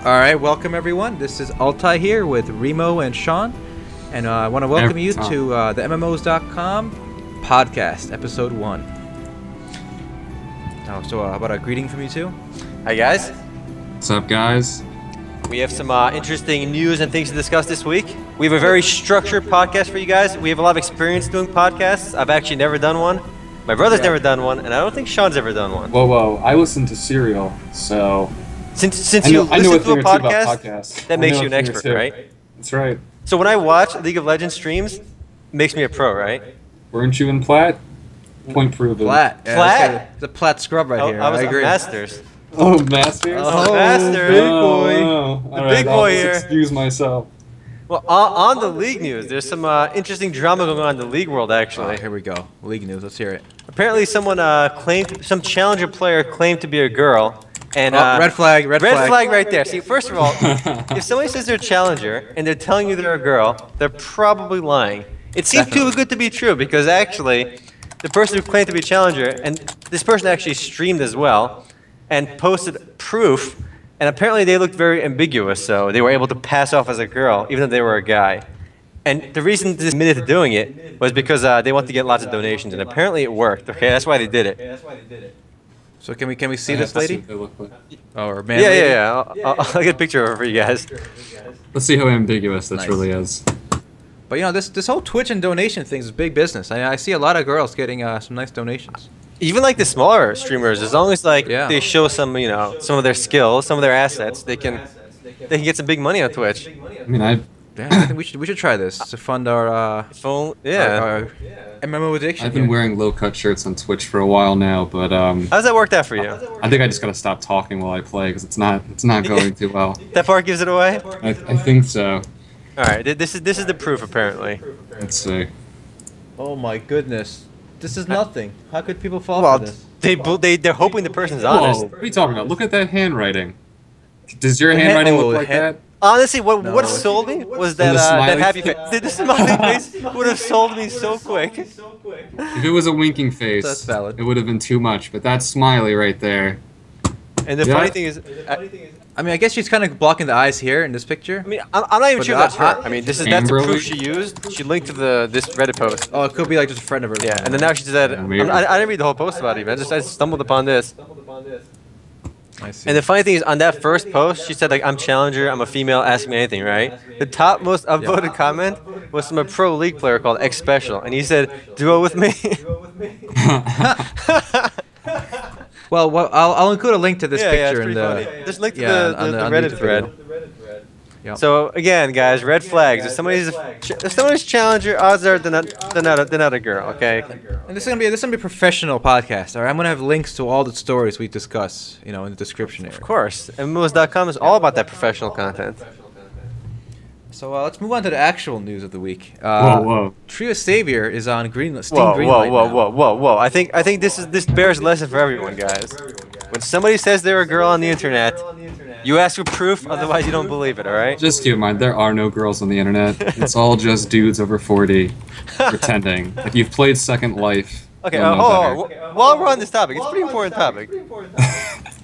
Alright, welcome everyone. This is Altai here with Remo and Sean. And I want to welcome you to the MMOs.com podcast, episode 1. Oh, so how about a greeting from you two? Hi guys. What's up, guys? We have some interesting news and things to discuss this week. We have a very structured podcast for you guys. We have a lot of experience doing podcasts. I've actually never done one. My brother's never done one, and I don't think Sean's ever done one. Whoa. I listen to Serial, so... Since you listen to a podcast, that makes you an expert, right? That's right. So when I watch League of Legends streams, it makes me a pro, right? Weren't you in Plat? Point proven. Plat. Yeah, Plat? It's a Plat scrub right here. I was I agree. Masters. Oh, Masters? Oh, Masters. Big boy. The big boy here. Excuse myself. Well, on the League news, there's some interesting drama going on in the League world, actually. Here we go. League news. Let's hear it. Apparently someone some challenger player claimed to be a girl. And red flag, red flag. Red flag right there. See, first of all, if somebody says they're a challenger and they're telling you they're a girl, they're probably lying. It seems too good to be true because actually, the person who claimed to be a challenger, and this person actually streamed as well, and posted proof, and apparently they looked very ambiguous, so they were able to pass off as a girl, even though they were a guy. And the reason they admitted to doing it was because they wanted to get lots of donations, and apparently it worked. Okay, that's why they did it. So can we see this lady? Oh, or man? Yeah. I'll get a picture of her for you guys. Let's see how ambiguous this really is. But you know, this whole Twitch and donation thing is big business. I see a lot of girls getting some nice donations. Even like the smaller streamers, as long as like they show some, some of their skills, some of their assets, they can get some big money on Twitch. I mean, I think we should try this to fund our our MMO addiction. I've been wearing low-cut shirts on Twitch for a while now, but how's that worked out for you? I think I just gotta stop talking while I play because it's not going too well. That part gives it away? I think so. All right, this is the proof apparently. Let's see. Oh my goodness, this is nothing. How could people fall for this? They're hoping the person's honest. Whoa, what are you talking about? Look at that handwriting. Does your handwriting look like that? Honestly, what sold me was that that happy face. The smiley face would have sold me so quick. If it was a winking face, that's valid. It would have been too much. But that smiley right there. And the funny thing is, I mean, I guess she's kind of blocking the eyes here in this picture. I mean, I'm not even sure that's her. I mean, that's the proof she used. She linked to this Reddit post. Oh, it could be like just a friend of hers. Yeah, and then now she said, I didn't read the whole post about it. I just stumbled upon this. I see. And the funny thing is, on that first post, she said, like, I'm challenger, I'm a female, ask me anything, right? The top most upvoted comment was from a pro league player called X Special, and he said, duo with me. Well, I'll include a link to this picture in the... Just link to the Reddit thread. Yep. So again, guys, red flags. If somebody's challenger, odds are they're not a girl. Okay. And this is gonna be a professional podcast. All right, I'm gonna have links to all the stories we discuss, in the description area. Of course, MMOs.com is all about that professional content. So let's move on to the actual news of the week. Whoa. Trio Savior is on Greenlight. Whoa. I think this bears a lesson for everyone, guys. When somebody says they're a girl on the internet, you ask for proof, otherwise you don't believe it, alright? Just keep in mind, there are no girls on the internet. It's all just dudes over 40 pretending. If you've played Second Life, okay, hold on. While we're on this topic, it's a pretty important topic.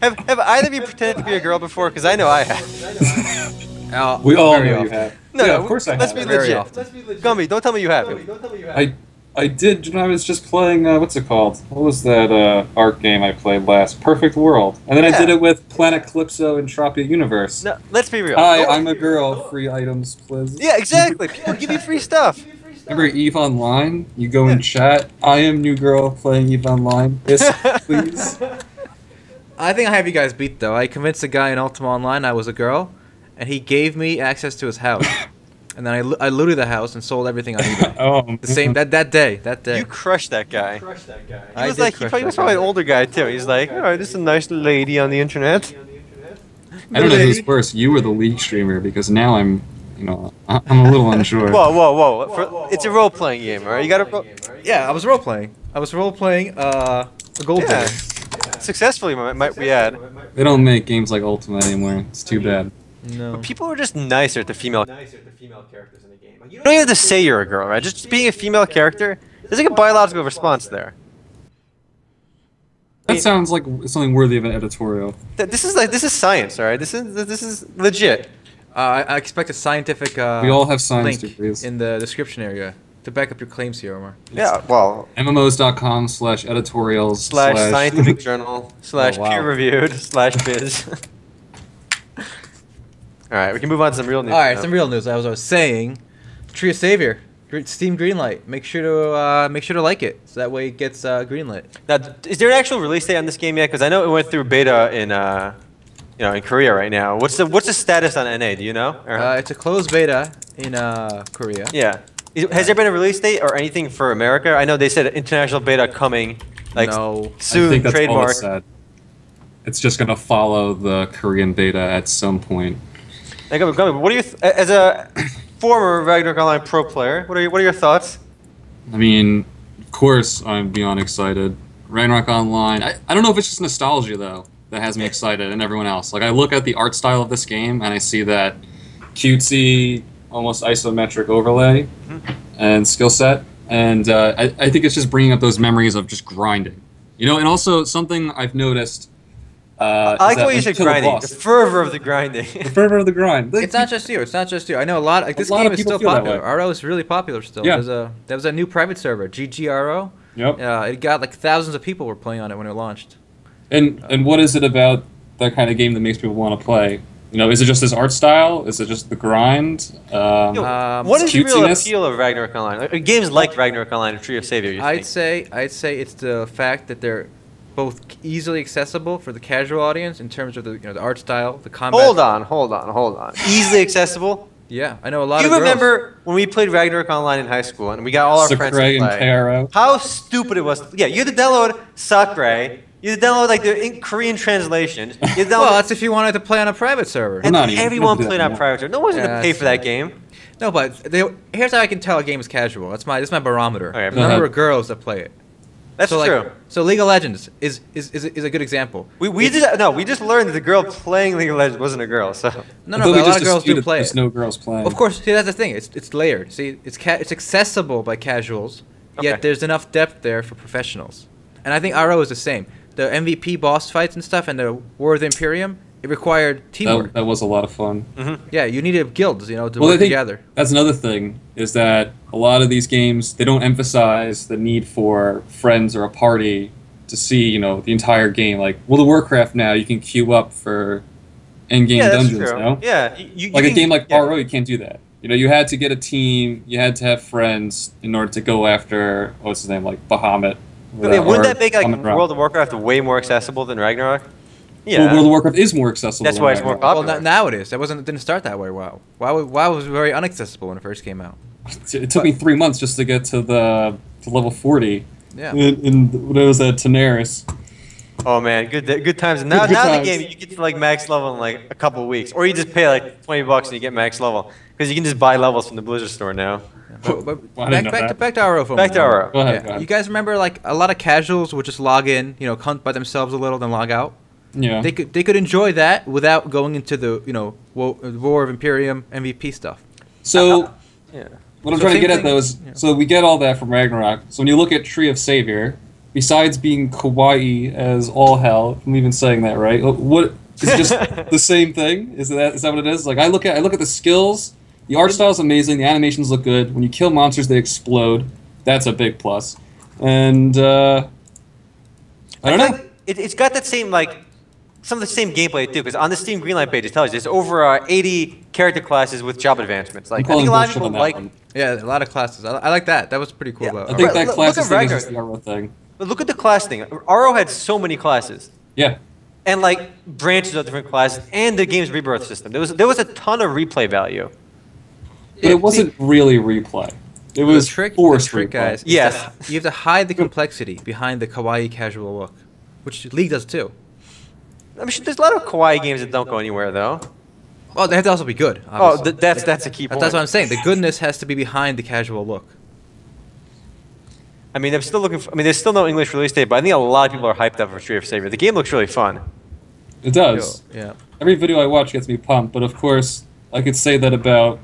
Have either of you pretended to be a girl before? Because I know I have. We all know you have. No, of course I have. Let's be legit. Gumby, don't tell me you haven't. I did when I was just playing, what's it called? What was that art game I played last? Perfect World. And then I did it with Planet Calypso and Tropia Universe. No, let's be real. Hi, I'm a girl. Free items, please. Yeah, exactly. People give you free stuff. Remember EVE Online? You go in chat. I am new girl playing EVE Online. Yes, please. I think I have you guys beat, though. I convinced a guy in Ultima Online I was a girl, and he gave me access to his house. And then I looted the house and sold everything on eBay. That day. You crushed that guy. He was probably an older guy too. He's like, oh, this is a nice lady on the internet. I don't know who's worse. You or the League streamer, because now I'm a little unsure. Whoa. It's a role-playing game, alright? You gotta Yeah, I was role-playing. A gold digger. Successfully, might we add. They don't make games like Ultima anymore. It's too bad. No. But people are just nicer to female characters in the game. Like, you don't even have to say you're a girl, right? Just being a female character, there's like a biological response there. That sounds like something worthy of an editorial. This is science, all right? This is legit. I expect a scientific we all have science link degrees. in the description area to back up your claims here, Omar. Yeah, well, MMOs.com/editorials /scientific journal /peer-reviewed /biz. All right, we can move on to some real news. All right, some real news. As I was saying, Tree of Savior, Steam Greenlight. Make sure to like it, so that way it gets greenlit. Now, is there an actual release date on this game yet? Because I know it went through beta in in Korea right now. What's the status on NA? Do you know? It's a closed beta in Korea. Yeah. Has there been a release date or anything for America? I know they said international beta coming. Like No. soon. I think that's trademark. all it said. It's just gonna follow the Korean beta at some point. Like, what do you, as a former Ragnarok Online pro player, what are your thoughts? I mean, of course I'm beyond excited. Ragnarok Online. I don't know if it's just nostalgia though that has me excited and everyone else. Like I look at the art style of this game and I see that cutesy, almost isometric overlay and skill set, and I think it's just bringing up those memories of just grinding. You know, and also something I've noticed. I like the way you said grinding. The fervor of the grinding. The fervor of the grind. It's not just you. It's not just you. I know a lot. Like this game is still popular. RO is really popular still. Yeah. There was a new private server, GGRO. Yep. It got like thousands of people were playing on it when it launched. And what is it about that kind of game that makes people want to play? You know, is it just this art style? Is it just the grind? What is the real cutesiness? appeal of Ragnarok Online? Games like Ragnarok Online and Tree of Savior. I'd say it's the fact that they're both easily accessible for the casual audience in terms of the art style, the combat. Hold on. Easily accessible. Yeah, I know a lot Do of you girls. remember when we played Ragnarok Online in high school and we got all our friends to Sakurai and play? Taro. How stupid it was. Yeah, you had to download Sakurai. You had to download like the Korean translation. You had to download, Well, that's if you wanted to play on a private server. and not even. everyone You can do played that on now. private server. No one's gonna Yeah, pay for that game. No, but here's how I can tell a game is casual. That's my barometer. Okay, The number of girls that play it. That's so, true. Like, so League of Legends is a good example. We just learned that the girl playing League of Legends wasn't a girl. So No, but a lot of girls do play There's it. no girls playing. Of course, see that's the thing. It's layered. See, it's accessible by casuals, Okay. yet there's enough depth there for professionals. And I think RO is the same. The MVP boss fights and stuff, and the War of the Imperium, it required teamwork. that was a lot of fun. Yeah, you needed guilds, to Well, I work think together. that's another thing, is that a lot of these games, they don't emphasize the need for friends or a party to see, the entire game. Like, World of Warcraft now, you can queue up for endgame yeah, that's dungeons, true. no? Yeah, Like a game like yeah. RO, you can't do that. You had to get a team, you had to have friends in order to go after, what's his name, like Bahamut. I mean, wouldn't or that make like Bahamut Rock. World of Warcraft way more accessible than Ragnarok? Yeah. Well, World of Warcraft is more accessible. That's than why it's more Ragnarok. popular. Well, now it is. It didn't start that way. WoW. WoW was very inaccessible when it first came out. It took me 3 months just to get to level 40. Yeah. In what was that, Daenerys? Oh man, good times. Now Good the times. game you get to like max level in like a couple of weeks, or you just pay like $20 and you get max level because you can just buy levels from the Blizzard store now. But Well, I didn't know that. back to RO for a Back to moment. RO. Go ahead, Yeah. go ahead. You guys remember like a lot of casuals would just log in, hunt by themselves a little, then log out. Yeah. They could enjoy that without going into the War of Imperium MVP stuff. So Yeah. what I'm So trying to same get at thing- though is, yeah. so we get all that from Ragnarok. So when you look at Tree of Savior, besides being kawaii as all hell, if I'm even saying that right, what is it just the same thing? Is that what it is? Like I look at the skills. The art style is amazing. The animations look good. When you kill monsters, they explode. That's a big plus. And I don't know. It's got that same some of the same gameplay too, because on the Steam Greenlight page it tells you there's over 80 character classes with job advancements. Like I think a lot of people like. That Yeah, a lot of classes. I like that. That was pretty cool. Yeah. About I think RO. that Look classes at thing is Ragnarok. just the RO thing. But look at the class thing. RO had so many classes. Yeah. And like branches of different classes, and the game's rebirth system. There was a ton of replay value. But it wasn't really replay. It was the trick, forced trick, replay. guys. is Yes. you have to hide the complexity behind the kawaii casual look, which League does too. I mean, there's a lot of kawaii games that don't go anywhere though. Oh, they have to also be good. Oh, Obviously. that's a key point. That's what I'm saying. The goodness has to be behind the casual look. I mean, I'm still looking for. I mean, there's still no English release date, but I think a lot of people are hyped up for Tree of Savior. The game looks really fun. It does. Yeah. Every video I watch gets me pumped, but of course, I could say that about,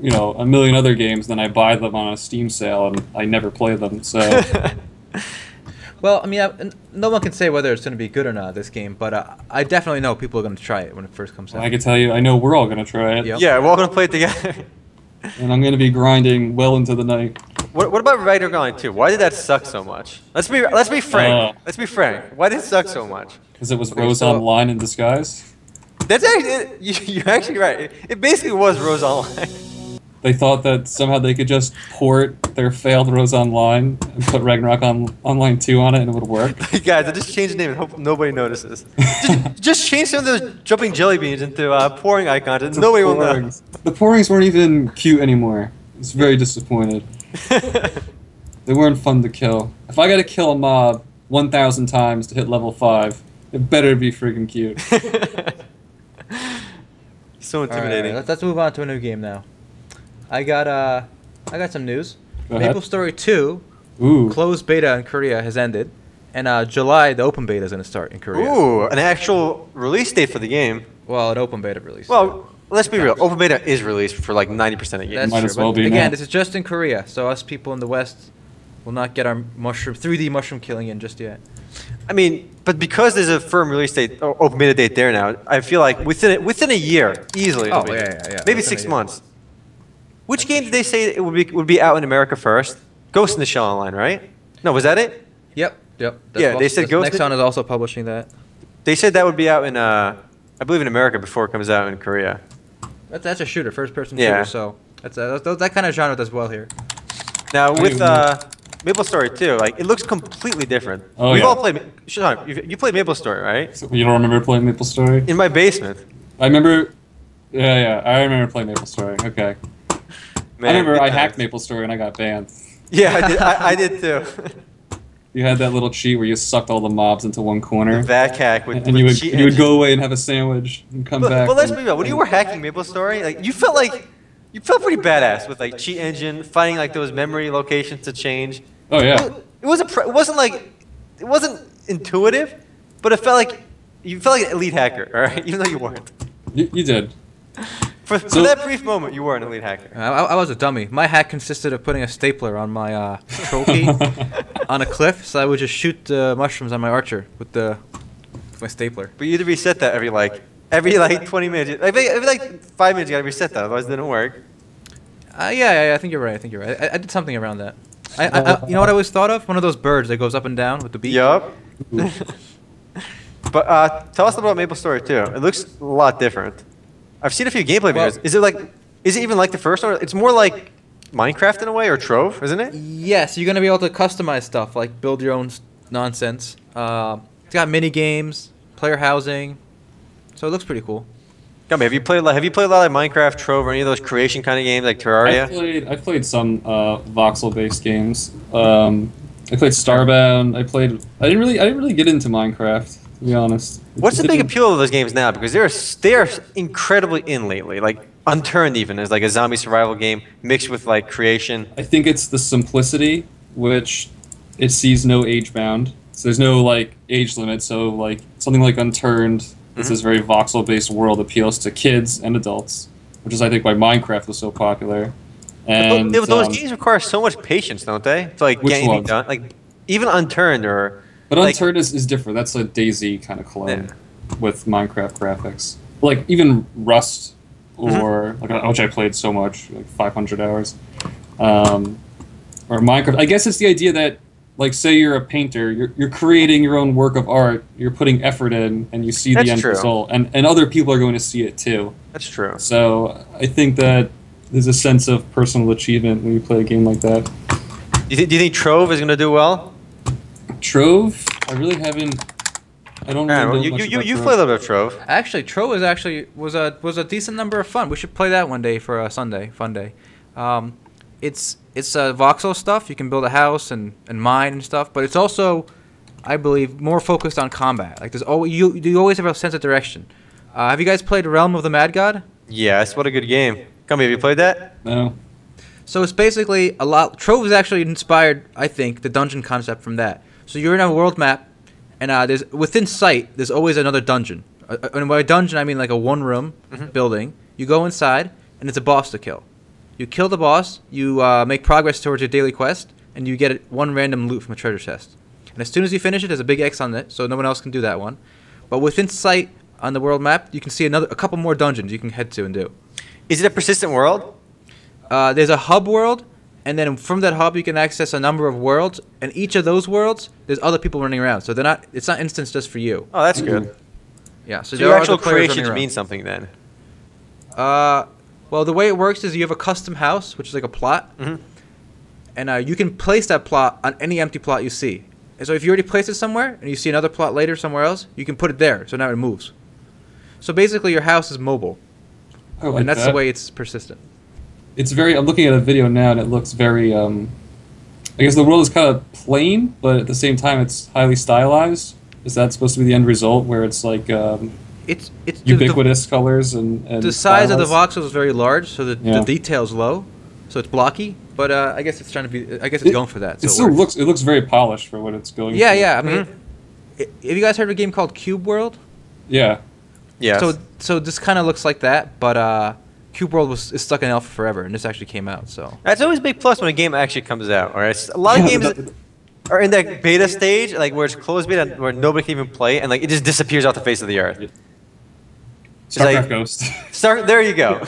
a million other games, then I buy them on a Steam sale and I never play them, so... Well, Well, I mean, no one can say whether it's going to be good or not, this game, but I definitely know people are going to try it when it first comes out. I can tell you, I know we're all going to try it. Yep. Yeah, we're all going to play it together. And I'm going to be grinding well into the night. What about Rider Online 2? Why did that suck so much? Let's be frank. Let's be frank. Why did it suck so much? Because it was Rose Online in disguise. That's actually you're actually right. It basically was Rose Online. They thought that somehow they could just port their failed Rose Online and put Ragnarok Online 2 on it and it would work. Guys, I just changed the name and hope nobody notices. just change some of those jumping jelly beans into pouring icons and nobody will know. The pourings weren't even cute anymore. I was very disappointed. They weren't fun to kill. If I gotta kill a mob 1,000 times to hit level 5, it better be freaking cute. So intimidating. Let's move on to a new game now. I got some news. Go ahead. MapleStory 2 closed beta in Korea has ended, and July the open beta is going to start in Korea. Ooh, an actual release date for the game. Well, an open beta release. Well, let's be real. Open beta is released for like 90% of games. Might as well be. Again, this is just in Korea, so us people in the West will not get our 3D mushroom killing in just yet. I mean, but because there's a firm release date, or open beta date there now, I feel like within a year, easily. Oh yeah. Maybe 6 months. Which game did they say it would be out in America first? Ghost in the Shell Online, right? No, was that it? Yep. They said Ghost. Nexon is also publishing that. They said that would be out in, I believe, in America before it comes out in Korea. That's a shooter, first-person shooter. So that kind of genre does well here. Now with MapleStory 2, like it looks completely different. Oh, We've all played. Sean, you played MapleStory, right? So you don't remember playing MapleStory? In my basement. I remember. Yeah. I remember playing MapleStory. Okay. Man, I remember I hacked MapleStory and I got banned. Yeah, I did too. You had that little cheat where you sucked all the mobs into one corner. Vac hack with and you would go away and have a sandwich and come back. But let's be real. When you were hacking MapleStory, like you felt pretty badass with like cheat engine, finding like those memory locations to change. Oh yeah. It wasn't intuitive, but it felt like you felt like an elite hacker, all right? Even though you weren't. You did. For that brief moment, you were an elite hacker. I was a dummy. My hack consisted of putting a stapler on my control key on a cliff, so I would just shoot mushrooms on my archer with my stapler. But you had to reset that every 20 minutes. Every 5 minutes, you gotta reset that, otherwise it didn't work. Yeah, I think you're right. I did something around that. You know what I always thought of? One of those birds that goes up and down with the beak. Yup. But tell us about MapleStory 2. It looks a lot different. I've seen a few gameplay videos. Is it even like the first one? It's more like Minecraft in a way, or Trove, isn't it? Yes, you're gonna be able to customize stuff, like build your own nonsense. It's got mini games, player housing, so it looks pretty cool. Come on, have you played a lot of Minecraft, Trove, or any of those creation kind of games like Terraria? I played some voxel-based games. I played Starbound. I didn't really get into Minecraft, to be honest. What's the big appeal of those games now? Because they're incredibly in lately. Like Unturned even is like a zombie survival game mixed with like creation. I think it's the simplicity, which it sees no age bound. So there's no like age limit. So like something like Unturned, it's this very voxel-based world, appeals to kids and adults, which is I think why Minecraft was so popular. And but those games require so much patience, don't they? To like get anything done. Like even Unturned or. But Unturned is different. That's a DayZ kind of clone with Minecraft graphics. Like even Rust, or which I played so much, like 500 hours, or Minecraft. I guess it's the idea that, like, say you're a painter, you're creating your own work of art, you're putting effort in, and you see the end result, and other people are going to see it too. That's true. So I think that there's a sense of personal achievement when you play a game like that. Do you think Trove is going to do well? Trove? I really haven't. I don't know. You play a little bit of Trove. Actually, Trove was a decent number of fun. We should play that one day for a Sunday fun day. It's voxel stuff. You can build a house and mine and stuff, but it's also, I believe, more focused on combat. Like you always have a sense of direction. Have you guys played Realm of the Mad God? Yes, what a good game. Come here, have you played that? No. So it's basically a lot. Trove is actually inspired, I think, the dungeon concept from that. So you're in a world map, and there's within sight there's always another dungeon. And by dungeon I mean like a one-room building. You go inside, and it's a boss to kill. You kill the boss, you make progress towards your daily quest, and you get one random loot from a treasure chest. And as soon as you finish it, there's a big X on it, so no one else can do that one. But within sight on the world map, you can see a couple more dungeons you can head to and do. Is it a persistent world? There's a hub world, and then from that hub you can access a number of worlds, and each of those worlds, there's other people running around. So it's not instance just for you. Oh, that's good. Yeah, so your actual creations mean something then? Well, the way it works is you have a custom house, which is like a plot, and you can place that plot on any empty plot you see. And so if you already placed it somewhere, and you see another plot later somewhere else, you can put it there, so now it moves. So basically your house is mobile, and that's the way it's persistent. It's very, I'm looking at a video now, and it looks very, I guess the world is kind of plain, but at the same time it's highly stylized. Is that supposed to be the end result, where it's like... It's ubiquitous colors and the size of the voxel is very large, so the detail's low, so it's blocky. But I guess it's trying to be. I guess it's going for that. So it still looks very polished for what it's going. Yeah, for. yeah. I mean, have you guys heard of a game called Cube World? Yeah. Yeah. So this kind of looks like that, but Cube World is stuck in alpha forever, and this actually came out. So that's always a big plus when a game actually comes out. All right, a lot of games are in that beta stage, like where it's closed beta, where nobody can even play, and like it just disappears off the face of the earth. StarCraft Ghost. There you go.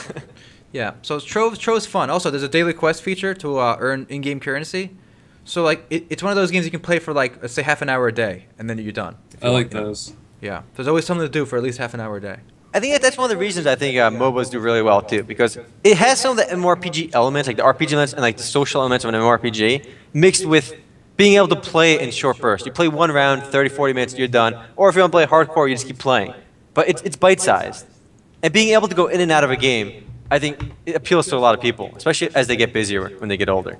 Yeah, so Trove's fun. Also, there's a daily quest feature to earn in-game currency. So like it's one of those games you can play for like, let's say, half an hour a day, and then you're done. I like those. Yeah, there's always something to do for at least half an hour a day. I think that's one of the reasons I think MOBAs do really well too, because it has some of the MMORPG elements, like the RPG elements and like the social elements of an MMORPG, mixed with being able to play in short bursts. You play one round, 30, 40 minutes, you're done. Or if you want to play hardcore, you just keep playing. But it's bite-sized. And being able to go in and out of a game, I think it appeals to a lot of people, especially as they get busier when they get older.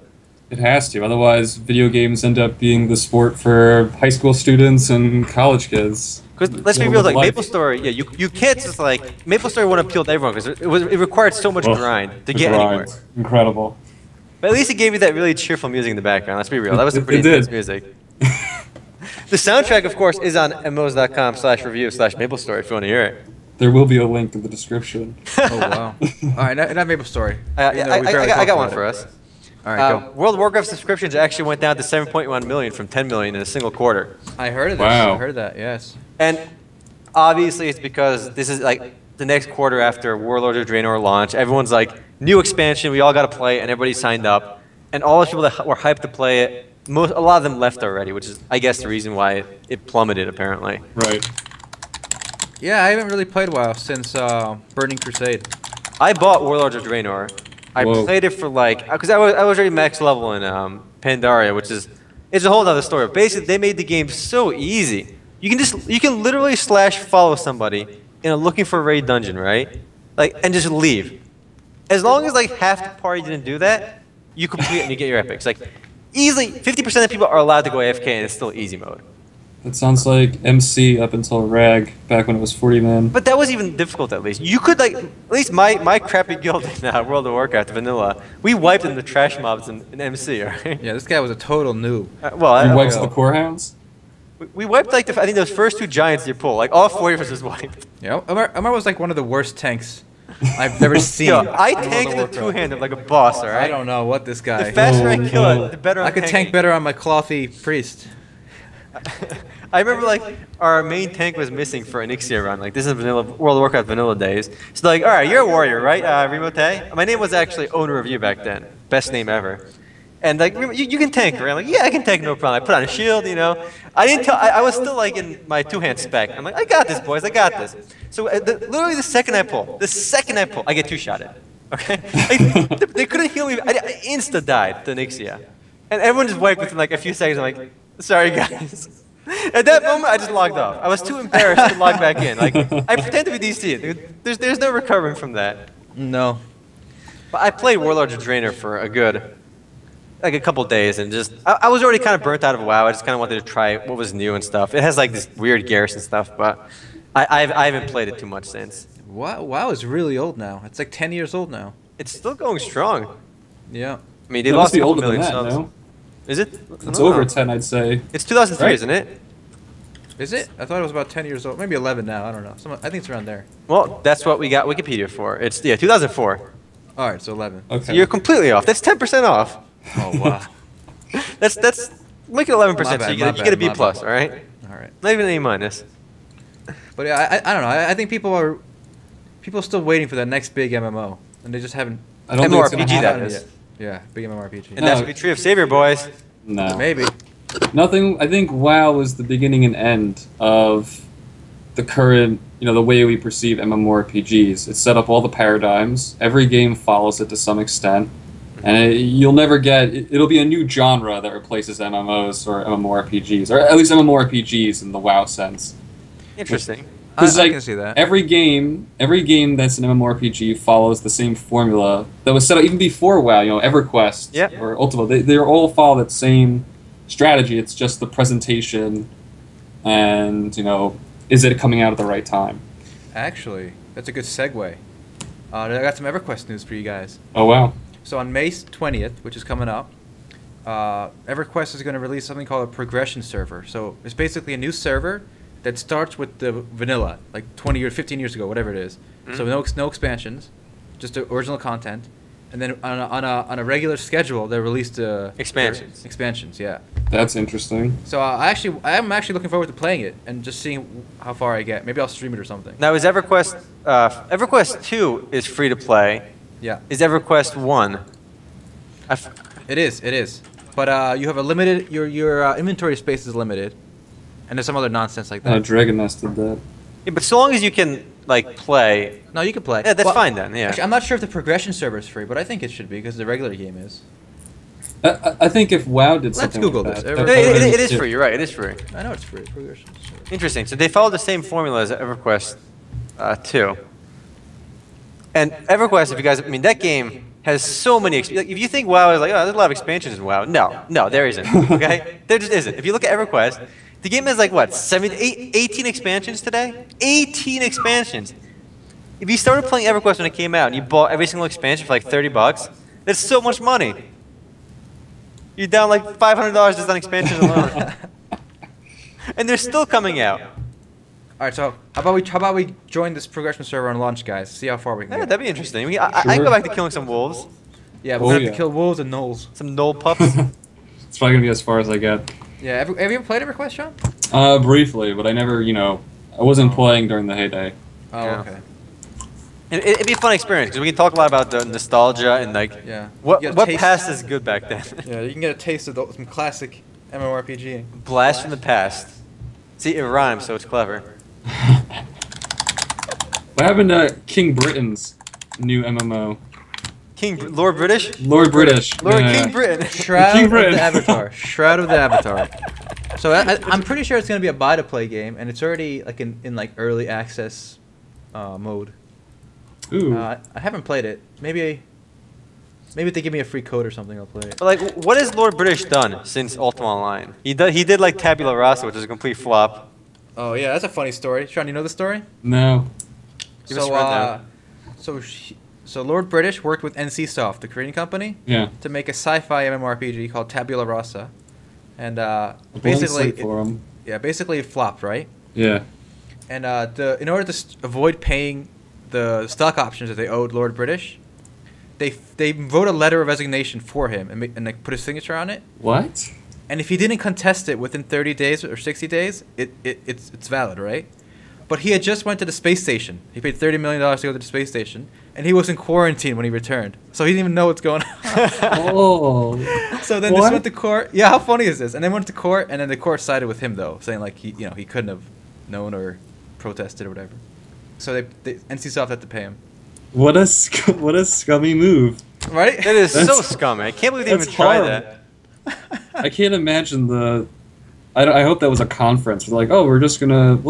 It has to, otherwise video games end up being the sport for high school students and college kids. Because let's be real, like MapleStory, yeah, you can't just like, MapleStory wouldn't appeal to everyone because it required so much grind to get anywhere. Incredible. But at least it gave you that really cheerful music in the background, let's be real, that was some pretty intense music. The soundtrack, of course, is on MMOs.com/review/MapleStory if you want to hear it. There will be a link in the description. Oh, wow. All right, not MapleStory. I got one for us. All right, go. World of Warcraft subscriptions actually went down to 7.1 million from 10 million in a single quarter. I heard of this. Wow. I heard that, yes. And obviously it's because this is like the next quarter after Warlords of Draenor launch. Everyone's like, new expansion, we all got to play, and everybody signed up. And all the people that were hyped to play it, a lot of them left already, which is, I guess, the reason why it plummeted, apparently. Right. Yeah, I haven't really played WoW since Burning Crusade. I bought Warlords of Draenor. I played it for like, because I was already max level in Pandaria, which is, it's a whole other story. Basically, they made the game so easy. You can literally /follow somebody in a looking for a raid dungeon, right? Like, and just leave. As long as like half the party didn't do that, you complete and you get your epics. Like, easily, 50% of people are allowed to go AFK and it's still easy mode. It sounds like MC up until RAG, back when it was 40 man. But that was even difficult at least. You could like, at least my crappy guild in World of Warcraft Vanilla, we wiped in the trash mobs in MC, right? Yeah, this guy was a total noob. You wiped the core hounds? We wiped like, I think those first two giants you pull, like all 4 of us just wiped. Yeah, Omar was like one of the worst tanks I've never seen. Yo, I tanked the two-handed like a boss, alright? I don't know what this guy... The faster I kill it, the better I'm I could tank better on my clothy priest. I remember like our main tank was missing for an Ixia run. Like this is World of Warcraft vanilla days. So like, all right, you're a warrior, right, Remote? My name was actually Owner of You back then. Best name ever. And like, you can tank, right? I'm like, yeah, I can tank, no problem. I put on a shield, you know. I was still like in my two-hand spec. I'm like, I got this, boys, I got this. So literally the second I pull, I get two-shotted. Okay? Like, they couldn't heal me. I insta died to Nixia. And everyone just wiped within like a few seconds. I'm like, sorry guys. At that moment, I just logged off. I was too embarrassed to log back in. Like, I pretend to be DC. There's no recovering from that. No. But I played Warlords of Draenor for a good, like a couple days, and just I was already kind of burnt out of WoW. I just kind of wanted to try what was new and stuff. It has like this weird garrison stuff, but I haven't played it too much since. WoW is really old now. It's like 10 years old now. It's still going strong. Yeah. I mean, they lost a couple million that, subs. no? Is it? It's over 10, I'd say. It's 2003, right? Isn't it? Is it? I thought it was about 10 years old. Maybe 11 now. I don't know. I think it's around there. Well, that's what we got Wikipedia for. It's 2004. All right, so 11. Okay. So you're completely off. That's 10% off. Oh wow. That's Make it 11%, so you get a B plus, all right? All right. Not even an A minus. But yeah, I don't know. I think people are still waiting for that next big MMO, and they just haven't. I don't think it's gonna MMORPG, that happen. is. Yeah, big MMORPG. And that's gonna be Tree of Savior, boys. No. Maybe. Nothing. I think WoW was the beginning and end of the current, the way we perceive MMORPGs. It set up all the paradigms. Every game follows it to some extent, and you'll never get. It'll be a new genre that replaces MMOs or MMORPGs, or at least MMORPGs in the WoW sense. Interesting. I can see that. Every game that's an MMORPG follows the same formula that was set up even before WoW. EverQuest or Ultima. They all follow that same strategy. It's just the presentation, and is it coming out at the right time? Actually, that's a good segue. I got some EverQuest news for you guys. Oh wow! So on May 20th, which is coming up, EverQuest is going to release something called a progression server. So it's basically a new server that starts with the vanilla, like 20 or 15 years ago, whatever it is. So no expansions, just the original content. And then on a regular schedule, they released expansions. Expansions, yeah. That's interesting. So I am actually looking forward to playing it and just seeing how far I get. Maybe I'll stream it or something. Now, is EverQuest... EverQuest 2 is free to play. Yeah. Is EverQuest 1? It is. But you have a limited... Your inventory space is limited. And there's some other nonsense like that. Dragon Nest did that. Yeah, but so long as you can, play... No, you can play. Yeah, that's fine then, yeah. Actually, I'm not sure if the progression server is free, but I think it should be because the regular game is. I think if WoW did something Google like this. that, It is free, you're right, it is free. I know it's free. Progression server. Interesting. So they follow the same formula as EverQuest 2. And EverQuest, if you guys... that game has so many... if you think WoW is there's a lot of expansions in WoW. No, there isn't, okay? There just isn't. If you look at EverQuest... The game has 18 expansions today? 18 expansions! If you started playing EverQuest when it came out and you bought every single expansion for $30, that's so much money! You're down $500 just on expansions alone. And they're still coming out. Alright, so how about we join this progression server on launch, guys? See how far we can Yeah, get. that'd be interesting. I can go back to killing some wolves. Yeah, we're gonna have to kill wolves and gnolls. Some gnoll pups. It's probably gonna be as far as I get. Yeah, have you ever played EverQuest, Sean? Briefly, but I never, I wasn't playing during the heyday. Oh, Yeah. okay. It'd be a fun experience because we can talk a lot about the nostalgia and Yeah. what You get a taste- past is good back then. Yeah, you can get a taste of some classic MMORPG. Blast from the past. See, it rhymes, so it's clever. What happened to King Britain's new MMO? Lord British? Lord British. Lord Yeah. King Britain. Shroud King of Britain. the Avatar. Shroud of the Avatar. So I'm pretty sure it's gonna be a buy-to-play game, and it's already in early access mode. Ooh. I haven't played it. Maybe if they give me a free code or something, I'll play it. But what has Lord British done since Ultima Online? He did Tabula Rasa, which is a complete flop. Oh yeah, that's a funny story. Sean, you know the story? No. Give us a rundown. So Lord British worked with NCSoft, the Korean company, Yeah. to make a sci-fi MMORPG called Tabula Rasa, and Basically, basically it flopped, right? Yeah. And in order to avoid paying the stock options that they owed Lord British, they wrote a letter of resignation for him and put his signature on it. What? And if he didn't contest it within 30 days or 60 days, it's valid, right? But he had just went to the space station. He paid $30 million to go to the space station, and he was in quarantine when he returned. So he didn't even know what's going on. Oh. So then this went to court. Yeah, how funny is this? And then went to court, and then the court sided with him though, saying he couldn't have known or protested or whatever. So NCSoft had to pay him. What a scummy move. Right? That is so scummy. I can't believe they even tried that. I can't imagine I hope that was a conference. We're we'll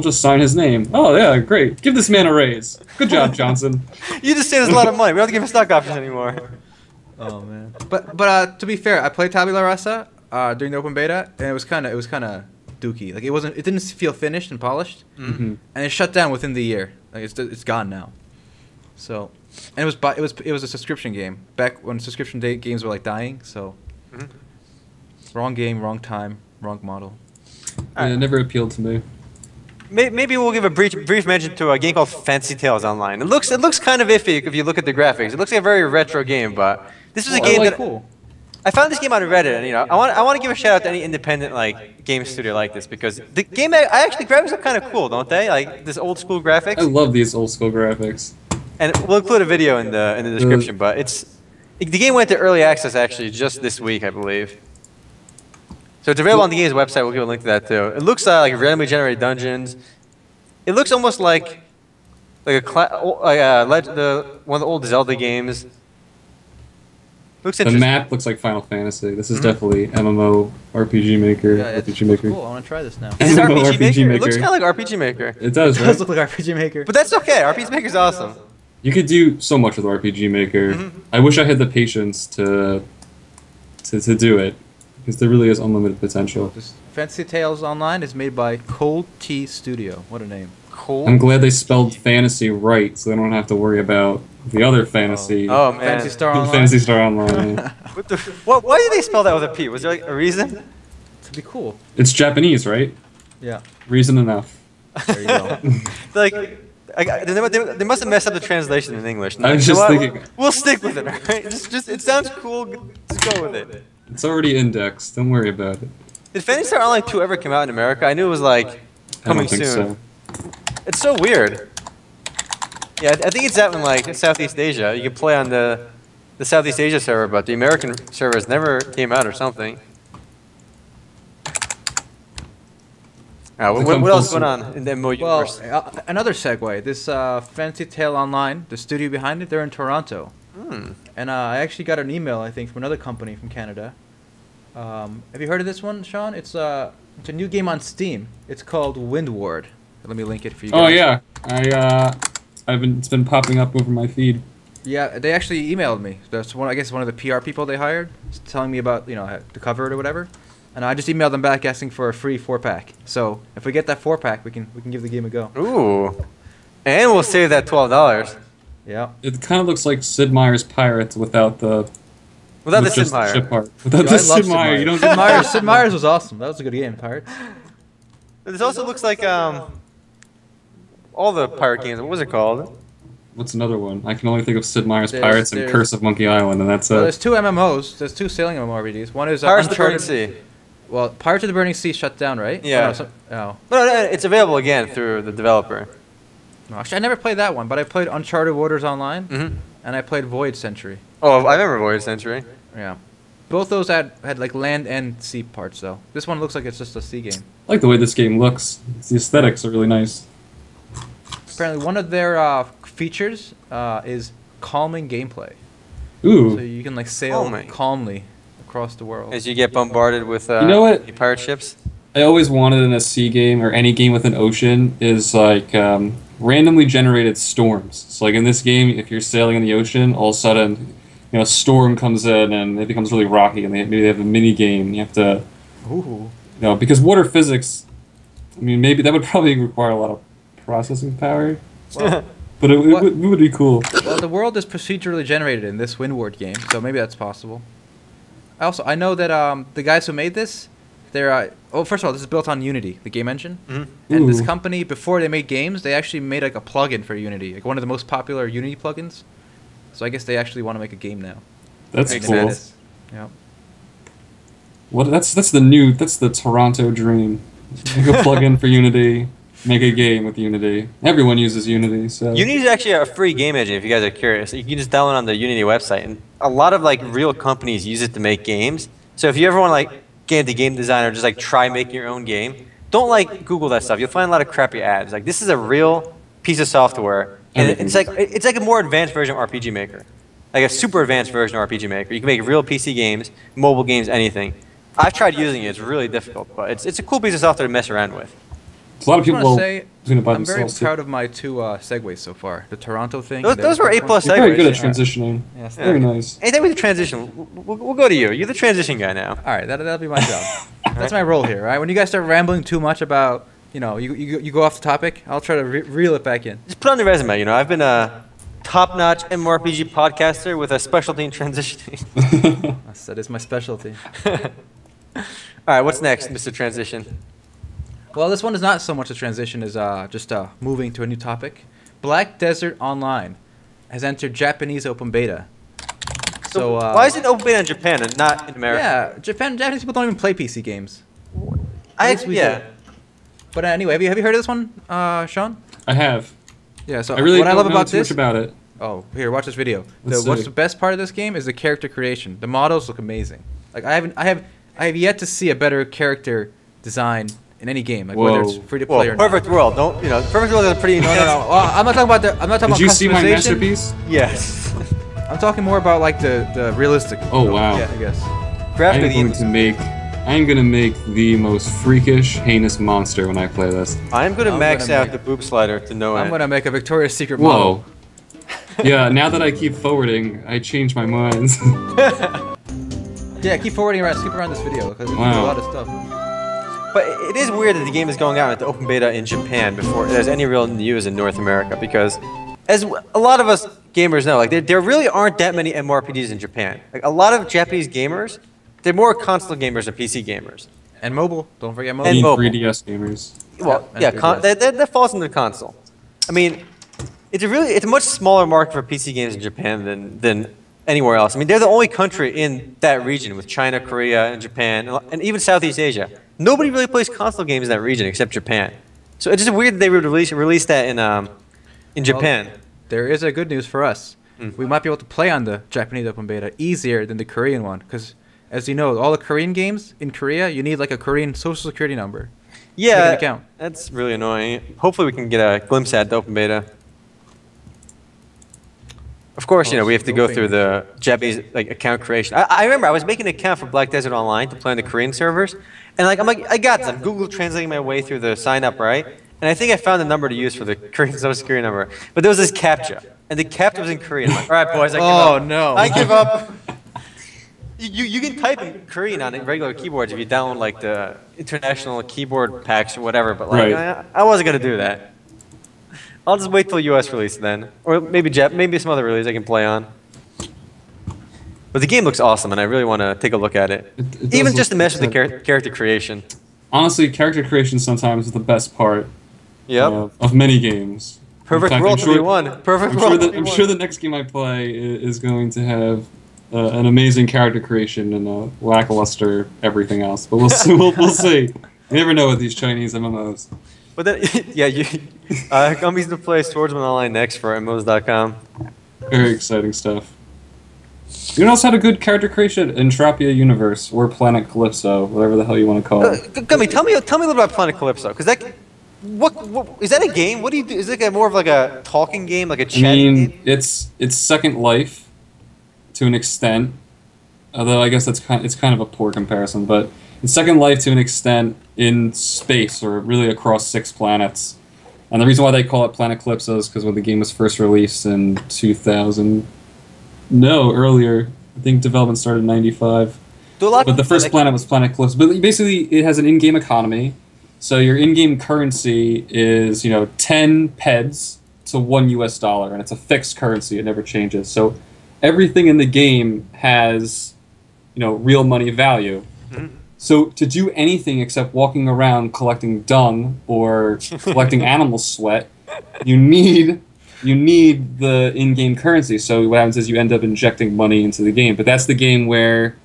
just sign his name. Oh yeah, great. Give this man a raise. Good job, Johnson. You just saved us a lot of money. We don't have to give him stock options anymore. Oh man. But to be fair, I played Tabula Rasa during the open beta, and it was kind of dookie. It didn't feel finished and polished, Mm-hmm. and it shut down within the year. It's gone now. So, and it was a subscription game back when subscription games were dying. So, wrong game, wrong time, wrong model. It never appealed to me. Maybe we'll give a brief mention to a game called Fantasy Tales Online. It looks kind of iffy if you look at the graphics. It looks like a very retro game, but this was a game that cool. I found this game on Reddit, and I want to give a shout out to any independent like game studio like this because the game I actually graphics look kind of cool, don't they? Like this old school graphics. I love these old school graphics. And we'll include a video in the description, but the game went to early access actually just this week, I believe. So it's available on the game's website. We'll give a link to that too. It looks like randomly generated dungeons. It looks almost like one of the old Zelda games. Looks interesting. The map looks like Final Fantasy. This is definitely MMO RPG Maker. Yeah, RPG Maker. Cool. I want to try this now. Is it RPG Maker? It looks kind of like RPG Maker. It does, It right? does look like RPG Maker. But that's okay. RPG Maker's awesome. You could do so much with RPG Maker. I wish I had the patience to do it, because there really is unlimited potential. This Fantasy Tales Online is made by Cold Tea Studio. What a name. Cool. I'm glad they spelled fantasy right, so they don't have to worry about the other fantasy. Oh man. Fantasy Star Online. Fantasy Star Online. Yeah. Why did they spell that with a P? Was there like a reason? To be cool. It's Japanese, right? Yeah. Reason enough. There you go. They must have messed up the translation in English. I was just thinking. We'll stick with it, alright? Just it sounds cool. Just go with it. It's already indexed. Don't worry about it. Did Fantasy Star Online 2 ever come out in America? I knew it was like coming I don't think soon. so. It's so weird. Yeah, I think it's out in like Southeast Asia. You can play on the Southeast Asia server, but the American servers never came out or something. What else is going on in the MMO universe? Well, another segue. This Fantasy Tale Online, the studio behind it, they're in Toronto. And I actually got an email, I think, from another company from Canada. Have you heard of this one, Sean? It's a new game on Steam. It's called Windward. Let me link it for you guys. Oh yeah, it's been popping up over my feed. Yeah, they actually emailed me. That's I guess one of the PR people they hired, telling me about to cover it or whatever. And I just emailed them back asking for a free 4-pack. So if we get that 4-pack, we can give the game a go. Ooh, and we'll save that $12. Yeah. It kind of looks like Sid Meier's Pirates without the Sid Meier. ship part. Without Dude, the I love Sid Meier, you don't Sid Meier's was awesome. That was a good game, Pirates. This also looks like all the pirate games. What was it called? What's another one? I can only think of Sid Meier's There's- Pirates and there's- Curse of Monkey Island, and that's Well, it. there's two MMOs. There's two sailing MMORPGs. One is Pirates of the Burning Uncharted. Sea. Well, Pirates of the Burning Sea shut down, right? Yeah. No, No, it's available again through the developer. no, actually, I never played that one, but I played Uncharted Waters Online, Mm-hmm. and I played Void Century. Oh, I remember Void Century. Yeah. Both those had like land and sea parts, though. This one looks like it's just a sea game. I like the way this game looks. The aesthetics are really nice. Apparently, one of their features is calming gameplay. So Ooh, you can like sail Calming. calmly across the world. As you get bombarded with You know what? pirate ships. I always wanted in a sea game or any game with an ocean is like randomly generated storms. So like in this game, if you're sailing in the ocean, all of a sudden, a storm comes in and it becomes really rocky, and maybe they have a mini game. You have to, Ooh. because water physics. I mean, maybe that would probably require a lot of processing power. Well, But it would be cool. well, the world is procedurally generated in this Windward game, so maybe that's possible. I know that the guys who made this, they're first of all, this is built on Unity, the game engine, and this Ooh. company before they made games, they actually made like a plugin for Unity, like one of the most popular Unity plugins. So I guess they actually want to make a game now. That's Makes cool. sense. Yeah. What? That's the Toronto dream. Make a plugin for Unity. Make a game with Unity. Everyone uses Unity, so. Unity is actually a free game engine if you guys are curious. You can just download on the Unity website, and a lot of like real companies use it to make games. So if you ever want to like get into game design or just like try making your own game, don't like Google that stuff. You'll find a lot of crappy ads. Like this is a real piece of software, and it's like a more advanced version of RPG Maker, like a super advanced version of RPG Maker. You can make real PC games, mobile games, anything. I've tried using it. It's really difficult, but it's a cool piece of software to mess around with. A lot of I just people want to say, are going to buy I'm very themselves too. proud of my two segues so far. The Toronto thing. Those were A+ You're very good at segues. transitioning. Yes, Very nice. Anytime we transition, we'll go to you. You're the transition guy now. All right, that'll be my job. That's my role here, right? When you guys start rambling too much about, you go off the topic, I'll try to reel it back in. Just put on the resume. I've been a top-notch MMORPG podcaster with a specialty in transitioning. That is my specialty. All right, what's next, Mr. Transition? Well, this one is not so much a transition as just moving to a new topic. Black Desert Online has entered Japanese open beta. So why is it open beta in Japan and not in America? Yeah, Japanese people don't even play PC games. Yeah. But anyway, have you heard of this one, Sean? I have. Yeah. So I really what I love don't know about too much about it. Oh, here, watch this video. Let's What's see. the best part of this game is the character creation. The models look amazing. Like I have yet to see a better character design in any game. Like whether it's free to play or not. Perfect World. Don't you know? Perfect World is a pretty. No. Well, I'm not talking about I'm not talking about Did you see my customization. masterpiece? Yes. I'm talking more about like the realistic. Oh wow. Yeah, I guess. I am going to make the most freakish, heinous monster when I play this. I'm gonna max out the boob slider to no end. I'm gonna make a Victoria's Secret Whoa. model. Yeah, now that I keep forwarding, I change my minds. Yeah, keep forwarding around, skip around this video because we can do a lot of stuff. But it is weird that the game is going out at the open beta in Japan before there's any real news in North America because, as a lot of us gamers know, like there really aren't that many MMORPGs in Japan. Like a lot of Japanese gamers, they're more console gamers than PC gamers. And mobile, don't forget mobile. And mobile. 3DS gamers. Well, Yeah, yeah, that falls into console. I mean, it's a much smaller market for PC games in Japan than anywhere else. I mean, they're the only country in that region with China, Korea, and Japan, and even Southeast Asia. Nobody really plays console games in that region except Japan. So it's just weird that they would release that in Japan. Well, there is a good news for us. We might be able to play on the Japanese open beta easier than the Korean one because, as you know, all the Korean games in Korea, you need like a Korean social security number. Yeah, account. that's really annoying. Hopefully we can get a glimpse at the open beta. Of course, you know, we have to go through the Japanese account creation. I remember I was making an account for Black Desert Online to play on the Korean servers, and I'm like, I got this. I'm Google translating my way through the sign up, right? And I think I found the number to use for the Korean social security number. But there was this CAPTCHA, and the CAPTCHA was in Korean. I'm like, all right, boys, I give up. Oh no! I give up. You can type in Korean on regular keyboards if you download like the international keyboard packs or whatever. But like, Right. I wasn't gonna do that. I'll just wait till US release then, or maybe some other release I can play on. But the game looks awesome, and I really want to take a look at it. It Even does just to look mess with the exciting. character creation. Honestly, character creation sometimes is the best part Yep. of many games. Perfect In fact, World I'm sure- 3-1. Perfect I'm World sure, that, 3-1. I'm sure the next game I play is going to have an amazing character creation and lackluster everything else. But we'll see. We'll see. You never know with these Chinese MMOs. But then, yeah, Gumby's to play Swordsman Online next for MMOs.com. Very exciting stuff. You know who else had a good character creation? Entropia Universe, or Planet Calypso, whatever the hell you want to call it. Gumby, tell me a little about Planet Calypso, because what is that a game? What do you do? Is it more of like a talking game, like a I chatting mean, game? it's Second Life to an extent, although I guess it's kind of a poor comparison, but it's Second Life to an extent in space, or really across 6 planets. And the reason why they call it Planet Calypso is because when the game was first released in 2000, no, earlier, I think development started in 95. But the first planet was Planet Calypso. But basically, it has an in-game economy. So your in-game currency is, 10 peds to $1 US, and it's a fixed currency. It never changes. So everything in the game has, real money value. Mm-hmm. So to do anything except walking around collecting dung or collecting animal sweat, you need the in-game currency. So what happens is you end up injecting money into the game. But that's the game where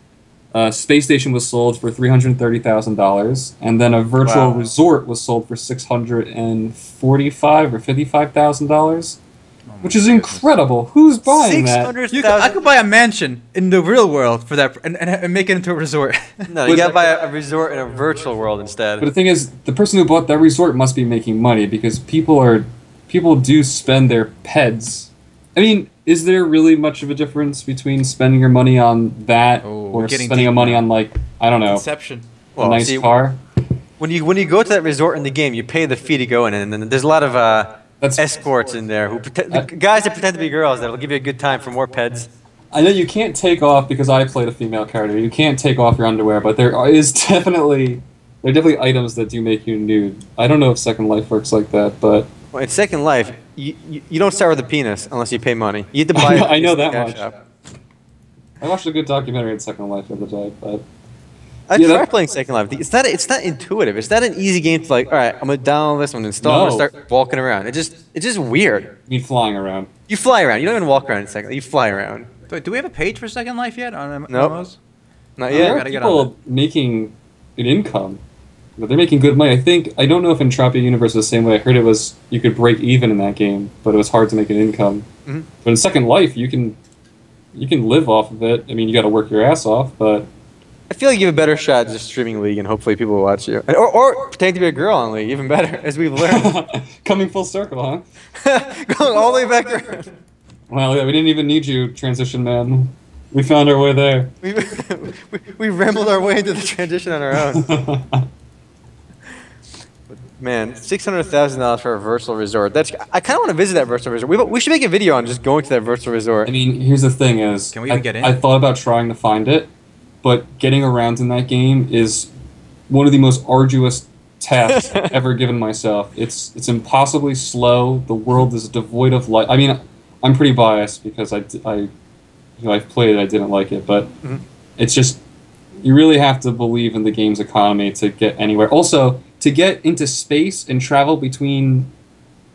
Space Station was sold for $330,000, and then a virtual resort was sold for $645,000 or $55,000. Which is incredible. Who's buying that? I could buy a mansion in the real world for that and make it into a resort. No, you gotta buy a resort in a virtual world instead. But the thing is, the person who bought that resort must be making money because people do spend their peds. I mean, is there really much of a difference between spending your money on that or spending your money on, like, I don't know, Inception. a nice car? When you go to that resort in the game, you pay the fee to go in, and then there's a lot of escorts in there, guys that pretend to be girls that'll give you a good time for more peds. I know you can't take off, because I played a female character, you can't take off your underwear, but there are definitely items that do make you nude. I don't know if Second Life works like that, but... Well, in Second Life, you don't start with a penis unless you pay money. You have to buy I know that much. shop. I watched a good documentary on Second Life the other day, but... I tried playing Second Life. It's not intuitive. It's not an easy game to like, all right, I'm going to download this, I'm going to install it, I'm going to start walking around. It's just weird. You mean flying around. You fly around. You don't even walk around in Second Life. You fly around. But do we have a page for Second Life yet on Nope. MMOs? Not There yet. are people making an income, but they're making good money. I don't know if Entropia Universe was the same way. I heard it was you could break even in that game, but it was hard to make an income. Mhm. But in Second Life, you can live off of it. I mean, you got to work your ass off, but I feel like you have a better shot just streaming League, and hopefully people will watch you. Or pretending to be a girl on League, even better, as we've learned. coming full circle, huh? Going all the way back around. Well, yeah, we didn't even need you, Transition Man. We found our way there. We rambled our way into the transition on our own. Man, $600,000 for a virtual resort. I kind of want to visit that virtual resort. We should make a video on just going to that virtual resort. I mean, here's the thing: is Can we even get in? I thought about trying to find it, but getting around in that game is one of the most arduous tasks I've ever given myself. It's impossibly slow. The world is devoid of life. I mean, I'm pretty biased because I've played it. I didn't like it, but it's just you really have to believe in the game's economy to get anywhere. Also, to get into space and travel between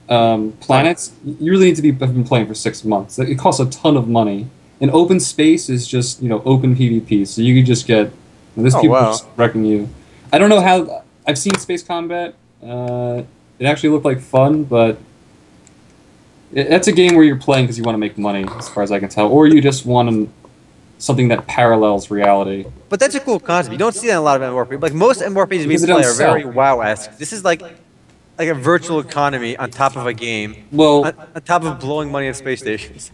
planets, you really need to have been playing for 6 months. It costs a ton of money. And open space is just open PvP, so you could just get there's people just wrecking you. I don't know how. I've seen space combat. It actually looked like fun, but that's a game where you're playing because you want to make money, as far as I can tell, or you just want something that parallels reality. But that's a cool concept. You don't see that in a lot of MMORPGs. Like most MMORPGs we play are very WoW-esque. This is like a virtual economy on top of a game. Well, on top of blowing money at space stations.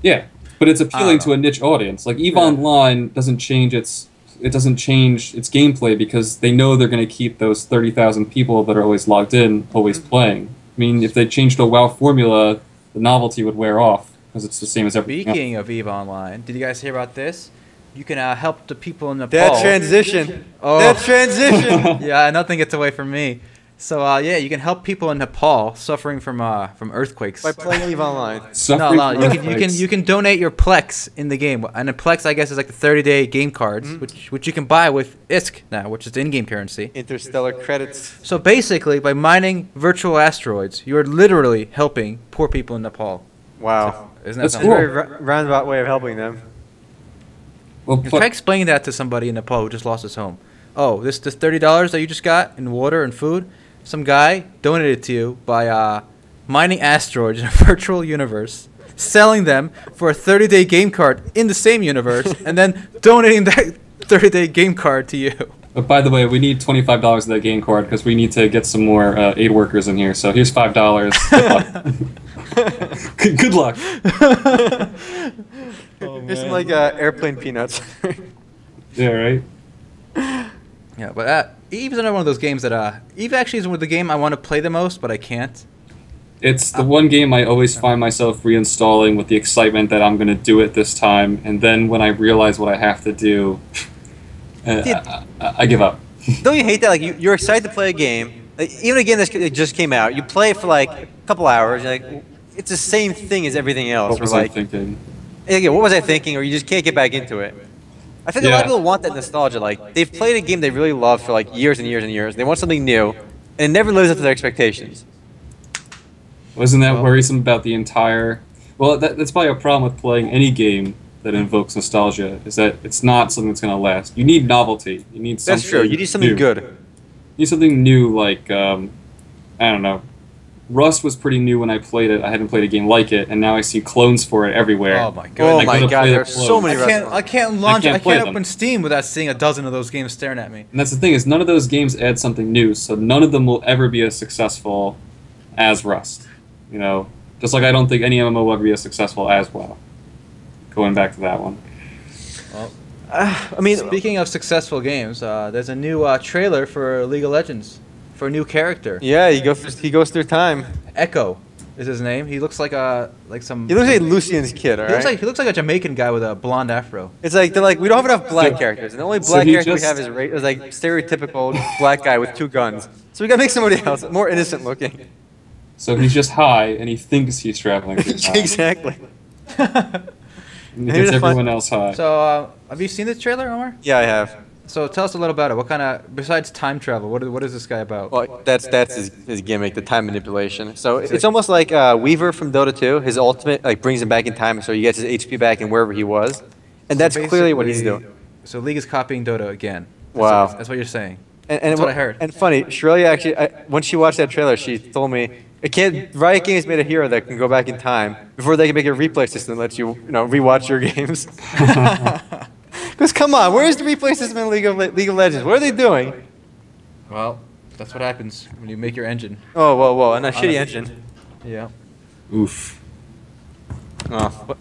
Yeah, but it's appealing to a niche audience. Like EVE Online doesn't change its gameplay because they know they're going to keep those 30,000 people that are always logged in always playing. I mean, if they changed a WoW formula, the novelty would wear off. Because it's the same as everything else. Speaking of EVE Online, did you guys hear about this? You can help the people in Nepal. That transition. Oh. That transition. Yeah, nothing gets away from me. So yeah, you can help people in Nepal suffering from earthquakes by playing EVE Online. No, you can donate your Plex in the game, and a Plex I guess is like the 30-day game cards, which you can buy with ISK now, which is the in-game currency. Interstellar credits. So basically, by mining virtual asteroids, you are literally helping poor people in Nepal. Wow. Isn't that a very roundabout way of helping them? Well, try explaining that to somebody in Nepal who just lost his home. Oh, this $30 that you just got in water and food, some guy donated to you by mining asteroids in a virtual universe, selling them for a 30-day game card in the same universe, and then donating that 30-day game card to you. But by the way, we need $25 of that game card because we need to get some more aid workers in here. So here's $5. Good luck. Here's some like airplane peanuts. Yeah, right. Yeah, but Eve's another one of those games that Eve actually is one of the game I want to play the most, but I can't. It's the one game I always find myself reinstalling with the excitement that I'm going to do it this time, and then when I realize what I have to do, I give up. Don't you hate that? Like you're excited to play a game, like, even a game that just came out. You play it for like a couple hours. You're like, it's the same thing as everything else. What was I thinking? Yeah, what was I thinking? Or you just can't get back into it. I think a lot of people want that nostalgia. Like they've played a game they really love for like years and years and years. They want something new, and it never lives up to their expectations. Wasn't that worrisome about the entire? Well, that's probably a problem with playing any game that invokes nostalgia. Is that it's not something that's going to last. You need novelty. You need something. That's true. You need something good. You need something new, like I don't know. Rust was pretty new when I played it. I hadn't played a game like it, and now I see clones for it everywhere. Oh my god! Oh my god! There's so many. I can't open Steam without seeing a dozen of those games staring at me. And that's the thing is, none of those games add something new, so none of them will ever be as successful as Rust. You know, just like I don't think any MMO will ever be as successful as WoW. Going back to that one. Well, I mean, speaking of successful games, there's a new trailer for League of Legends. For a new character. Yeah, he goes through time. Echo is his name. He looks like some. He looks like Lucian's kid. All right. He looks like a Jamaican guy with a blonde afro. It's like they're like we don't have enough black characters, and the only black character we have is like stereotypical black guy with 2 guns. So we gotta make somebody else more innocent looking. So he's just high, and he thinks he's traveling through time. Exactly. And he gets everyone else high. So have you seen this trailer, Omar? Yeah, I have. So tell us a little about it. What kind of, besides time travel, what is this guy about? Well, that's his gimmick, the time manipulation. So it's almost like Weaver from Dota 2. His ultimate like brings him back in time, so he gets his HP back in wherever he was, and that's clearly what he's doing. So League is copying Dota again. Wow, that's what you're saying. And that's what I heard. And funny, Shrelia actually, when she watched that trailer, she told me, Riot Games made a hero that can go back in time before they can make a replay system that lets you rewatch your games. Because come on, where's the replay system in League of Legends? What are they doing? Well, that's what happens when you make your engine. Oh, whoa, and a shitty engine. Yeah. Oof. Oh.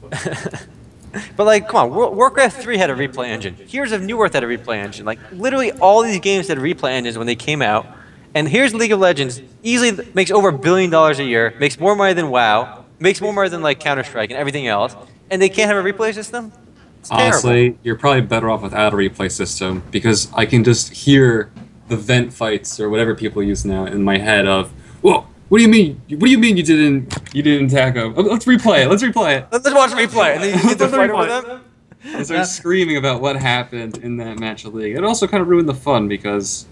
But like, come on, Warcraft 3 had a replay engine. Here's of New Earth had a replay engine. Like, literally all these games had replay engines when they came out. And here's League of Legends, easily makes over $1 billion a year, makes more money than WoW, makes more money than like Counter-Strike and everything else, and they can't have a replay system? It's Honestly, terrible. you're probably better off without a replay system because I can just hear the vent fights or whatever people use now in my head of, whoa, what do you mean? What do you mean you didn't tag him? Let's replay it. Let's replay it. Let's watch replay. And then you get the fight over them. And start screaming about what happened in that match of League. It also kind of ruined the fun because,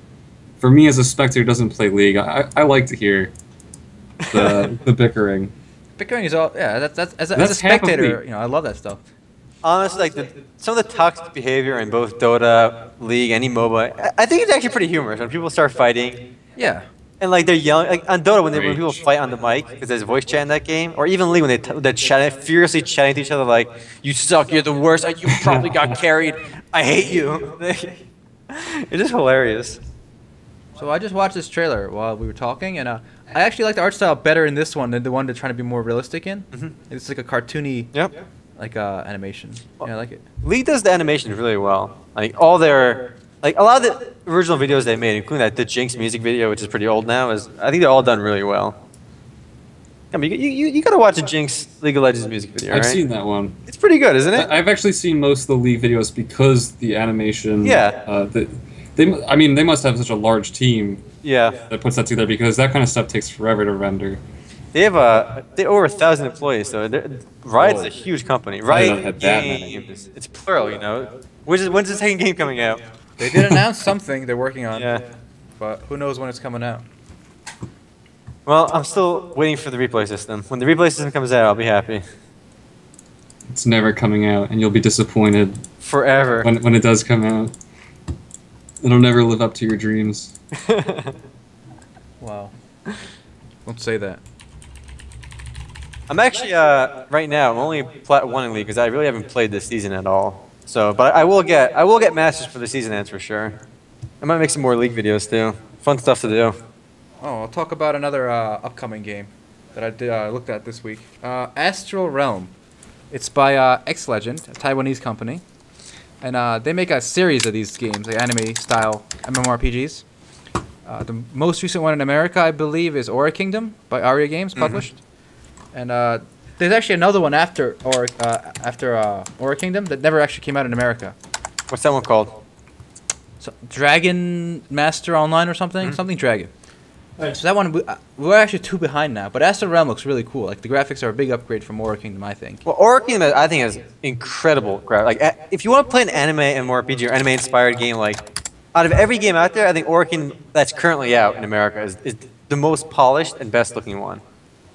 for me as a spectator who doesn't play League, I like to hear the bickering. Bickering is all that's as a spectator, I love that stuff. Honestly, like some of the toxic behavior in both Dota, League, any MOBA, I think it's actually pretty humorous when people start fighting. Yeah. And like they're yelling, like on Dota when people fight on the mic because there's voice chat in that game, or even League when they're chatting, furiously chatting to each other like, "You suck, you're the worst, you probably got carried, I hate you." It's just hilarious. So I just watched this trailer while we were talking, and I actually like the art style better in this one than the one they're trying to be more realistic in. It's like a cartoony, animation. Yeah, I like it. League does the animation really well. Like all their, like a lot of the original videos they made, including the Jinx music video, which is pretty old now, I think they're all done really well. I mean, you gotta watch the Jinx League of Legends music video. I've seen that one. It's pretty good, isn't it? I've actually seen most of the League videos because the animation. Yeah. They must have such a large team. Yeah. That puts that together because that kind of stuff takes forever to render. They have over 1,000 employees, so Riot's a huge company. Riot Games, it's plural, When's the second game coming out? They did announce something they're working on. Yeah. But who knows when it's coming out? Well, I'm still waiting for the replay system. When the replay system comes out, I'll be happy. It's never coming out, and you'll be disappointed. Forever. When it does come out. It'll never live up to your dreams. Wow. Don't say that. I'm actually, right now, I'm only Plat 1 in League because I really haven't played this season at all. So, but I will get Masters for the season ends for sure. I might make some more League videos too. Fun stuff to do. Oh, I'll talk about another upcoming game that I looked at this week. Astral Realm. It's by X Legend, a Taiwanese company. And they make a series of these games, like anime-style MMORPGs. The most recent one in America, I believe, is Aura Kingdom by Aria Games, published. And there's actually another one after Aura Kingdom that never actually came out in America. What's that one called? So, Dragon Master Online or something? Something Dragon. So that one, we're actually 2 behind now. But Astral Realm looks really cool. Like, the graphics are a big upgrade from Aura Kingdom, I think. Well, Aura Kingdom, I think, has incredible graphics. Like, if you want to play an anime MMORPG or anime-inspired game, like, out of every game out there, I think Aura Kingdom that's currently out in America is the most polished and best-looking one.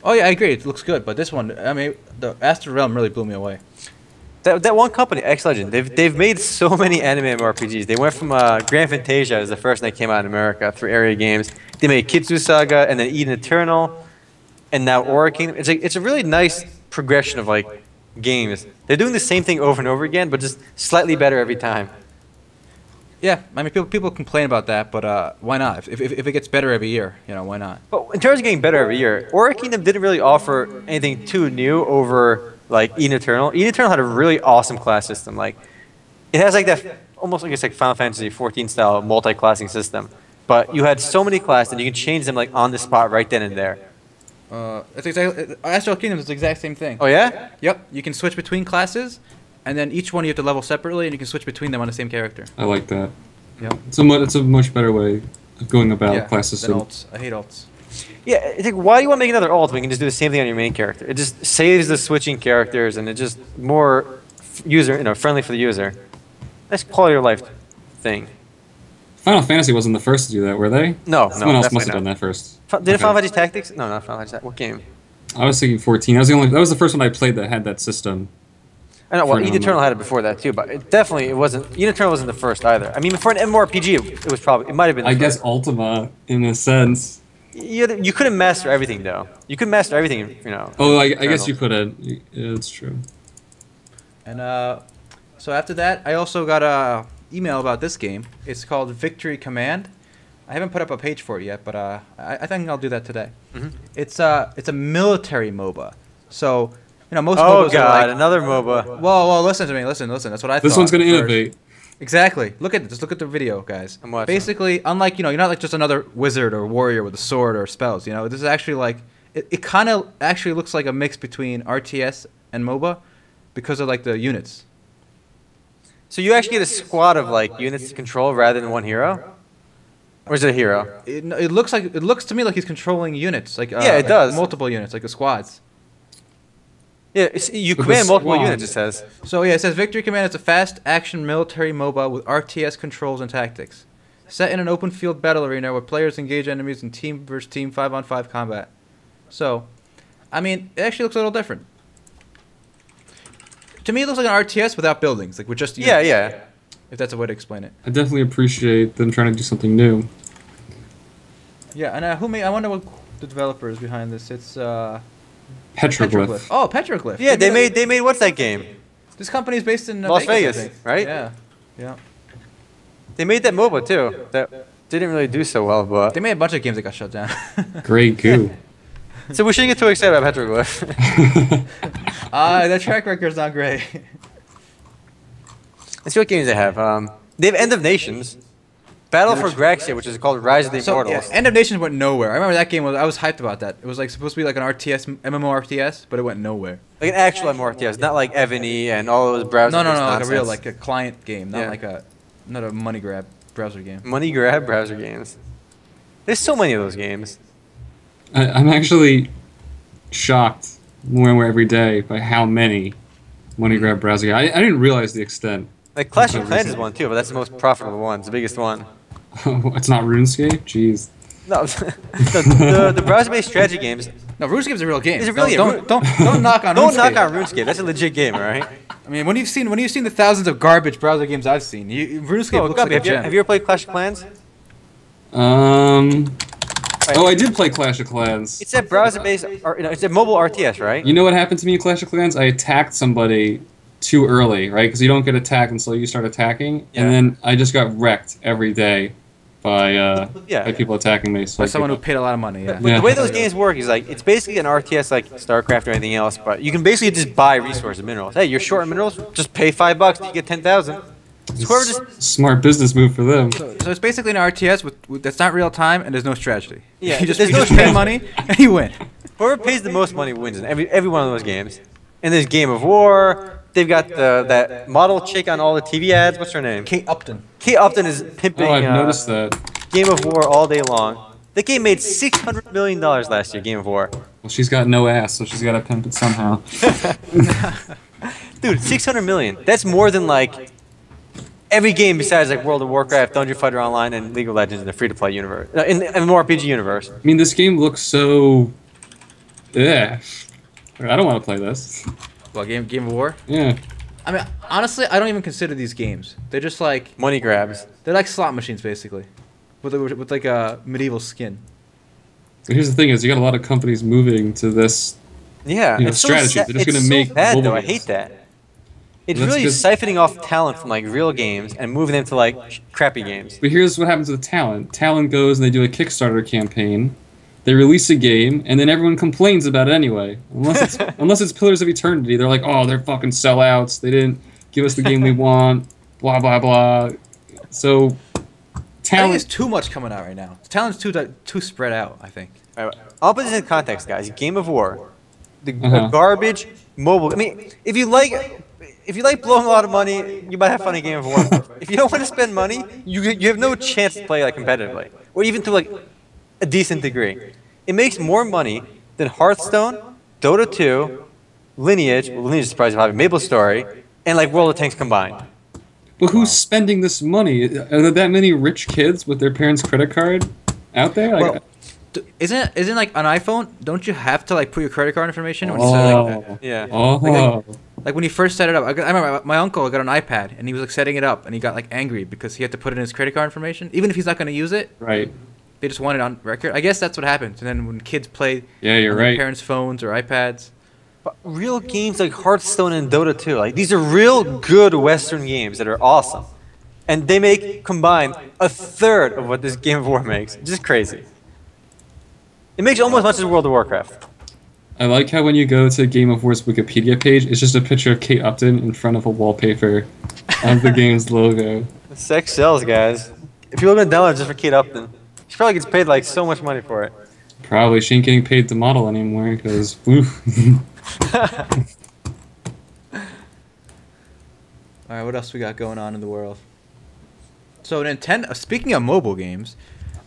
Oh, yeah, I agree. It looks good. But this one, I mean, the Astral Realm really blew me away. That one company, X Legend, they've made so many anime MMORPGs. They went from Grand Fantasia as the first one that came out in America through Area Games. They made Kitsu Saga and then Eden Eternal, and now Aura Kingdom. It's a really nice progression of like games. They're doing the same thing over and over again, but just slightly better every time. Yeah, I mean, people complain about that, but why not? If it gets better every year, why not? But in terms of getting better every year, Aura Kingdom didn't really offer anything too new over like Eden Eternal. Eden Eternal had a really awesome class system. Like, it has like that almost like it's like Final Fantasy 14 style multi-classing system. But you had so many classes, and you can change them like on the spot right then and there. It's exactly Astral Kingdom is the exact same thing. Oh yeah? Yep. You can switch between classes, and then each one you have to level separately, and you can switch between them on the same character. I like that. Yep. It's a much better way of going about class system. Than alts. I hate alts. Yeah, it's like, why do you want to make another alt when you can just do the same thing on your main character? It just saves the switching characters, and it's just more friendly for the user. Nice quality of life thing. Final Fantasy wasn't the first to do that, were they? No, Someone else must have done that first. Did Final Fantasy Tactics? No, not Final Fantasy Tactics. What game? I was thinking 14. That was the first one I played that had that system. I know. Well, Eden Eternal had it before that too, but it wasn't. Eden Eternal wasn't the first either. I mean, for an MMORPG, it might have been. I guess Ultima, in a sense. You couldn't master everything though. You couldn't master everything, you know. Oh, I guess you couldn't. Yeah, it's true. And so after that, I also got a email about this game. It's called Victory Command. I haven't put up a page for it yet, but I think I'll do that today. Mm-hmm. It's a military MOBA. So, you know, most MOBAs God, are like, another MOBA. Whoa, listen to me, listen. That's what I thought. This one's gonna innovate. Exactly. Just look at the video, guys. I'm watching. Basically, unlike, you know, you're not like just another wizard or warrior with a sword or spells. You know, this is actually like it kind of actually looks like a mix between RTS and MOBA because of like the units. So you actually get a squad of like units to control rather than one hero. Or is it a hero? It looks to me like he's controlling units, like yeah, it does. Multiple units, like the squads. Yeah, you command multiple units. It says. So yeah, it says Victory Command is a fast-action military MOBA with RTS controls and tactics, set in an open-field battle arena where players engage enemies in team versus team 5-on-5 combat. So, I mean, it actually looks a little different. To me, it looks like an RTS without buildings, like with just units. Yeah. If that's a way to explain it. I definitely appreciate them trying to do something new. Yeah, and I wonder what the developer is behind this. It's Petroglyph. Oh, Petroglyph. Yeah, they made what's that game? This company is based in Las Vegas, I think. right? Yeah. They made that MOBA too. That didn't really do so well, but they made a bunch of games that got shut down. Great goo. So we shouldn't get too excited about Petroglyph. Their track record's not great. Let's see what games they have. They have End of Nations, Battle for Graxia, which is called Rise of the Immortals. Yeah, End of Nations went nowhere. I remember that game. I was hyped about that. It was like supposed to be like an RTS, MMORPG, but it went nowhere. Like an actual MMORPG, not like Evany and all those browser. No, like a real, like a client game, not a money grab browser game. Money grab browser games. There's so many of those games. I'm actually shocked more and more every day by how many money grab browser games. I didn't realize the extent. Like Clash of Clans is one too, but that's the most profitable one. It's the biggest one. It's not RuneScape? Jeez. No, the browser-based strategy games. No, RuneScape's a real game. It's a real game. Don't knock on RuneScape. Don't knock on RuneScape. That's a legit game, all right? I mean, when you've seen the thousands of garbage browser games I've seen, RuneScape looks like a gem. Have you ever played Clash of Clans? Oh, I did play Clash of Clans. It's a browser-based, it's a mobile RTS, right? You know what happened to me in Clash of Clans? I attacked somebody too early, right? Because you don't get attacked until you start attacking, and then I just got wrecked every day by people attacking me. So by someone who paid a lot of money. But the way those games work is like it's basically an RTS like StarCraft or anything else, but you can basically just buy resources, minerals. Hey, you're short on minerals, just pay $5, you get 10,000. Smart business move for them. So it's basically an RTS with that's not real time and there's no strategy. Yeah, you just pay money and you win. Whoever pays the most money wins in every one of those games. And there's Game of War. They've got that model chick on all the TV ads. What's her name? Kate Upton. Kate Upton is pimping. Oh, I've noticed that. Game of War all day long. The game made $600 million last year. Game of War. Well, she's got no ass, so she's got to pimp it somehow. Dude, $600 million. That's more than like every game besides like World of Warcraft, Dungeon Fighter Online, and League of Legends in the free-to-play universe, in the MMORPG universe. I mean, this game looks so. Yeah. I don't want to play this. Well, Game of War? Yeah. I mean, honestly, I don't even consider these games. They're just like money grabs. They're like slot machines, basically, with like a medieval skin. But here's the thing: is you got a lot of companies moving to this. Yeah, it's strategy. They're just going to make. Bad, though. I hate that. It's really siphoning off talent from like real games and moving them to like crappy games. But here's what happens with talent. Talent goes and they do a Kickstarter campaign. They release a game, and then everyone complains about it anyway. Unless it's Pillars of Eternity, they're like, "Oh, they're fucking sellouts. They didn't give us the game we want." Blah blah blah. So, talent. I think there's too much coming out right now. Talent's too spread out. I think. I'll put this in context, guys. Game of War, the garbage mobile. I mean, if you like blowing a lot of money, you might have fun in Game of War. If you don't want to spend money, you have no chance to play like competitively, or even to like a decent degree. It makes more money than Hearthstone, Dota 2, Lineage, well, Lineage is surprisingly high, MapleStory, and like World of Tanks combined. But who's spending this money? Are there that many rich kids with their parents' credit card out there? Well, isn't like an iPhone? Don't you have to like put your credit card information? When you yeah. Like when you first set it up, I remember my uncle got an iPad and he was like setting it up and he got like angry because he had to put in his credit card information, even if he's not going to use it. Right. They just want it on record. I guess that's what happens. And then when kids play on their parents' phones or iPads. But real games like Hearthstone and Dota 2, like these are real good Western games that are awesome. And they make combined a third of what this Game of War makes. Just crazy. It makes almost as much as World of Warcraft. I like how when you go to Game of War's Wikipedia page, it's just a picture of Kate Upton in front of a wallpaper on the game's logo. Sex sells, guys. If you're looking to download it just for Kate Upton, she probably gets paid like so much money for it. Probably. She ain't getting paid to model anymore because, woo. Alright, what else we got going on in the world? So Nintendo, speaking of mobile games,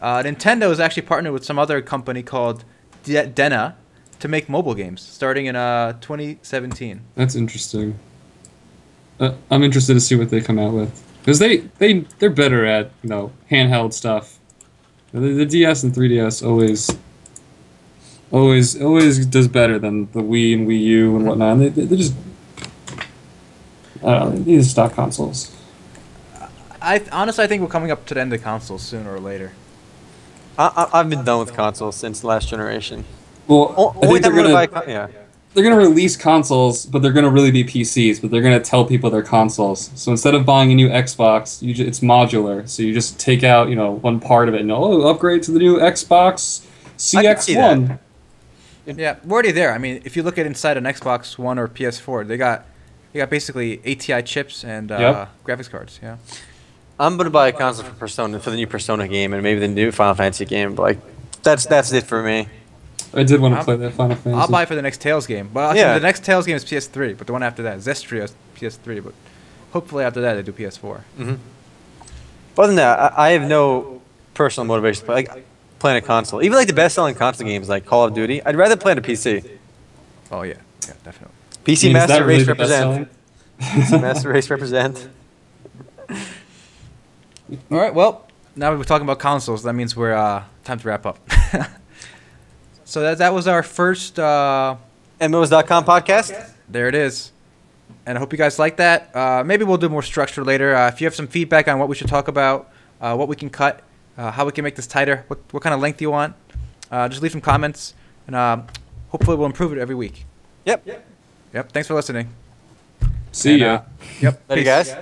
Nintendo is actually partnered with some other company called Dena to make mobile games starting in 2017. That's interesting. I'm interested to see what they come out with because they're better at handheld stuff. The DS and 3DS always does better than the Wii and Wii U and whatnot. They just they need to stock consoles. Honestly, I think we're coming up to the end of consoles sooner or later. I've been done with consoles since the last generation. Well, I think they're gonna release consoles, but they're gonna really be PCs. But they're gonna tell people they're consoles. So instead of buying a new Xbox, it's modular. So you just take out one part of it and upgrade to the new Xbox CX1. Yeah, we're already there. I mean, if you look at inside an Xbox One or PS4, they got basically ATI chips and graphics cards. Yeah. I'm gonna buy a console for the new Persona game and maybe the new Final Fantasy game. But like, that's it for me. I did want to play that Final Fantasy. I'll buy for the next Tales game. Well, the next Tales game is PS3, but the one after that, Zestria is PS3. But hopefully after that they do PS4. Mm-hmm. Other than that, I have no personal motivation to play. Like, playing a console, even like the best-selling console games like Call of Duty, I'd rather play on a PC. Oh yeah, definitely. PC Master Race represent. PC Master Race represent. All right, well, now we're talking about consoles. That means we're time to wrap up. So that was our first MMOs.com podcast. There it is. And I hope you guys like that. Maybe we'll do more structure later. If you have some feedback on what we should talk about, what we can cut, how we can make this tighter, what kind of length you want, just leave some comments, and hopefully we'll improve it every week. Yep. Thanks for listening. See ya. Yep. Later, guys.